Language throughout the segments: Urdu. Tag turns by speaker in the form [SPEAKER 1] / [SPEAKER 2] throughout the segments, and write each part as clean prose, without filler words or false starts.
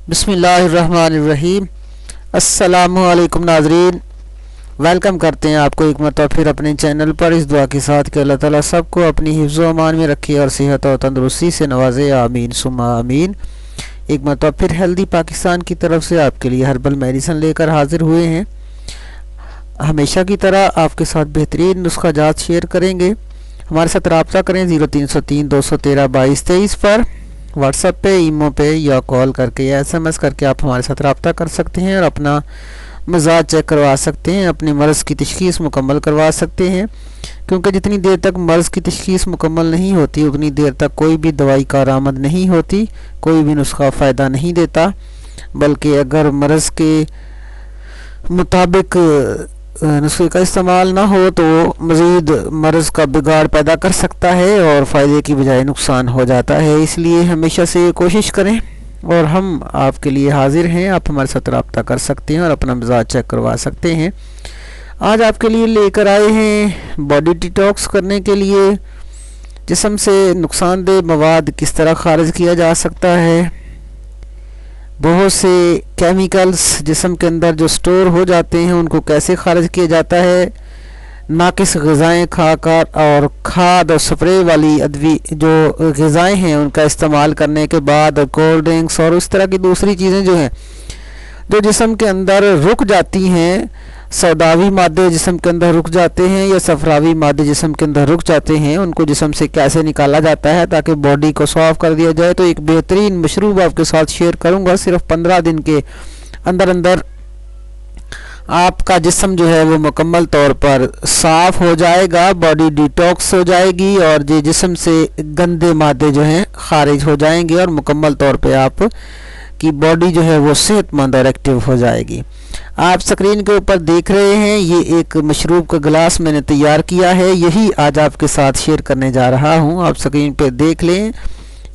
[SPEAKER 1] بسم اللہ الرحمن الرحیم۔ السلام علیکم ناظرین، ویلکم کرتے ہیں آپ کو ایک مرتبہ پھر اپنے چینل پر، اس دعا کے ساتھ کہ اللہ تعالیٰ سب کو اپنی حفظ و امان میں رکھے اور صحت اور تندرستی سے نوازے، آمین ثم آمین۔ ایک مرتبہ پھر ہیلدی پاکستان کی طرف سے آپ کے لیے ہربل میڈیسن لے کر حاضر ہوئے ہیں۔ ہمیشہ کی طرح آپ کے ساتھ بہترین نسخہ جات شیئر کریں گے۔ ہمارے ساتھ رابطہ کریں 0303 213 22 23 پر، واٹس ایپ پہ، ایمو پہ یا کال کر کے یا SMS کر کے آپ ہمارے ساتھ رابطہ کر سکتے ہیں اور اپنا مزاج چیک کروا سکتے ہیں، اپنے مرض کی تشخیص مکمل کروا سکتے ہیں، کیونکہ جتنی دیر تک مرض کی تشخیص مکمل نہیں ہوتی اتنی دیر تک کوئی بھی دوائی کارآمد نہیں ہوتی، کوئی بھی نسخہ فائدہ نہیں دیتا، بلکہ اگر مرض کے مطابق نسخے کا استعمال نہ ہو تو مزید مرض کا بگاڑ پیدا کر سکتا ہے اور فائدے کی بجائے نقصان ہو جاتا ہے۔ اس لیے ہمیشہ سے کوشش کریں، اور ہم آپ کے لیے حاضر ہیں، آپ ہمارے ساتھ رابطہ کر سکتے ہیں اور اپنا مزاج چیک کروا سکتے ہیں۔ آج آپ کے لیے لے کر آئے ہیں باڈی ڈیٹاکس کرنے کے لیے جسم سے نقصان دہ مواد کس طرح خارج کیا جا سکتا ہے۔ بہت سے کیمیکلز جسم کے اندر جو سٹور ہو جاتے ہیں ان کو کیسے خارج کیا جاتا ہے، ناقص غذائیں کھا کر اور کھاد اور سپرے والی جو غذائیں ہیں ان کا استعمال کرنے کے بعد، اور کولڈ ڈرنکس اور اس طرح کی دوسری چیزیں جو ہیں جو جسم کے اندر رک جاتی ہیں، سوداوی مادے جسم کے اندر رک جاتے ہیں یا صفراوی مادے جسم کے اندر رک جاتے ہیں، ان کو جسم سے کیسے نکالا جاتا ہے تاکہ باڈی کو صاف کر دیا جائے۔ تو ایک بہترین مشروب آپ کے ساتھ شیئر کروں گا، صرف 15 دن کے اندر آپ کا جسم جو ہے وہ مکمل طور پر صاف ہو جائے گا، باڈی ڈیٹاکس ہو جائے گی اور جسم سے گندے مادے جو ہیں خارج ہو جائیں گے اور مکمل طور پہ آپ کی باڈی جو ہے وہ صحت مند اور ایکٹیو ہو جائے گی۔ آپ سکرین کے اوپر دیکھ رہے ہیں، یہ ایک مشروب کا گلاس میں نے تیار کیا ہے، یہی آج آپ کے ساتھ شیئر کرنے جا رہا ہوں۔ آپ سکرین پہ دیکھ لیں،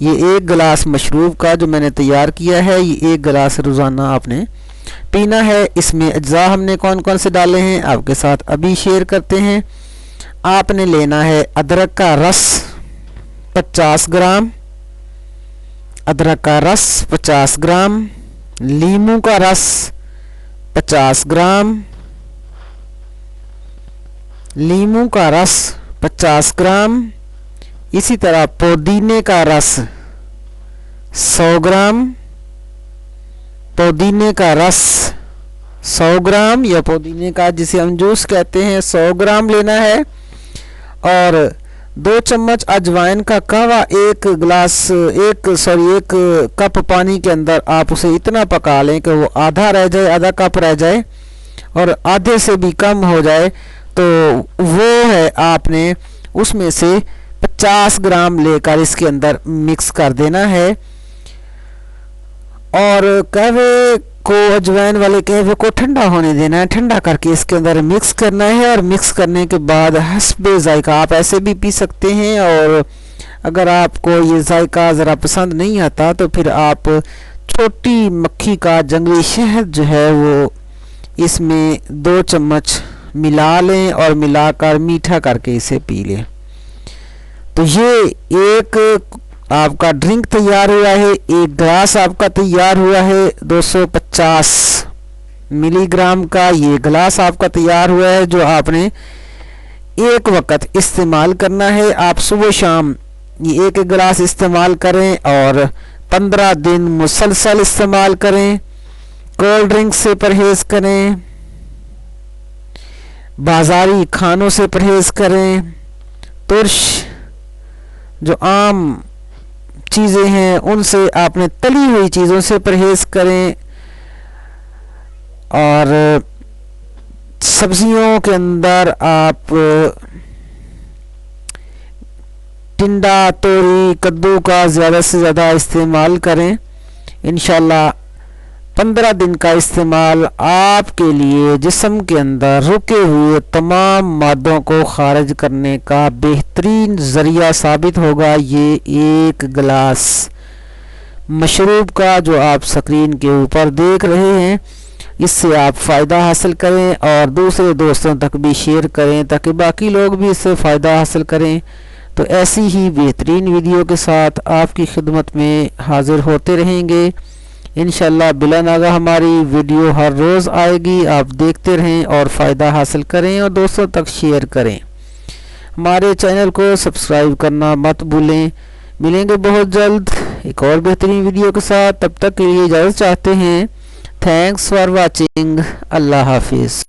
[SPEAKER 1] یہ ایک گلاس مشروب کا جو میں نے تیار کیا ہے، یہ ایک گلاس روزانہ آپ نے پینا ہے۔ اس میں اجزاء ہم نے کون کون سے ڈالے ہیں آپ کے ساتھ ابھی شیئر کرتے ہیں۔ آپ نے لینا ہے ادرک کا رس 50 گرام، ادرک کا رس 50 گرام، لیموں کا رس 50 گرام، لیموں کا رس 50 گرام، اسی طرح پودینے کا رس 100 گرام، پودینے کا رس 100 گرام یا پودینے کا جسے ہم جوس کہتے ہیں 100 گرام لینا ہے، اور 2 چمچ اجوائن کا قہوہ ایک کپ پانی کے اندر آپ اسے اتنا پکا لیں کہ وہ آدھا کپ رہ جائے اور آدھے سے بھی کم ہو جائے، تو وہ ہے آپ نے اس میں سے 50 گرام لے کر اس کے اندر مکس کر دینا ہے، اور قہوے کو، اجوائن والے قہوے کو ٹھنڈا ہونے دینا ہے، ٹھنڈا کر کے اس کے اندر مکس کرنا ہے، اور مکس کرنے کے بعد حسب ذائقہ آپ ایسے بھی پی سکتے ہیں، اور اگر آپ کو یہ ذائقہ ذرا پسند نہیں آتا تو پھر آپ چھوٹی مکھی کا جنگلی شہد جو ہے وہ اس میں 2 چمچ ملا لیں اور ملا کر میٹھا کر کے اسے پی لیں۔ تو یہ ایک آپ کا ڈرنک تیار ہوا ہے، ایک گلاس آپ کا تیار ہوا ہے 250 ملی گرام کا، یہ گلاس آپ کا تیار ہوا ہے جو آپ نے ایک وقت استعمال کرنا ہے۔ آپ صبح شام یہ ایک گلاس استعمال کریں اور 15 دن مسلسل استعمال کریں، کولڈ ڈرنک سے پرہیز کریں، بازاری کھانوں سے پرہیز کریں، ترش جو عام چیزیں ہیں ان سے آپ نے تلی ہوئی چیزوں سے پرہیز کریں، اور سبزیوں کے اندر آپ ٹنڈا، توری، کدو کا زیادہ سے زیادہ استعمال کریں۔ انشاءاللہ 15 دن کا استعمال آپ کے لیے جسم کے اندر رکے ہوئے تمام مادوں کو خارج کرنے کا بہترین ذریعہ ثابت ہوگا۔ یہ ایک گلاس مشروب کا جو آپ سکرین کے اوپر دیکھ رہے ہیں، اس سے آپ فائدہ حاصل کریں اور دوسرے دوستوں تک بھی شیئر کریں تاکہ باقی لوگ بھی اس سے فائدہ حاصل کریں۔ تو ایسی ہی بہترین ویڈیو کے ساتھ آپ کی خدمت میں حاضر ہوتے رہیں گے۔ انشاءاللہ بلا ناغہ ہماری ویڈیو ہر روز آئے گی، آپ دیکھتے رہیں اور فائدہ حاصل کریں اور دوستوں تک شیئر کریں۔ ہمارے چینل کو سبسکرائب کرنا مت بھولیں۔ ملیں گے بہت جلد ایک اور بہترین ویڈیو کے ساتھ، تب تک کے لیے اجازت چاہتے ہیں۔ Thanks for watching. اللہ حافظ۔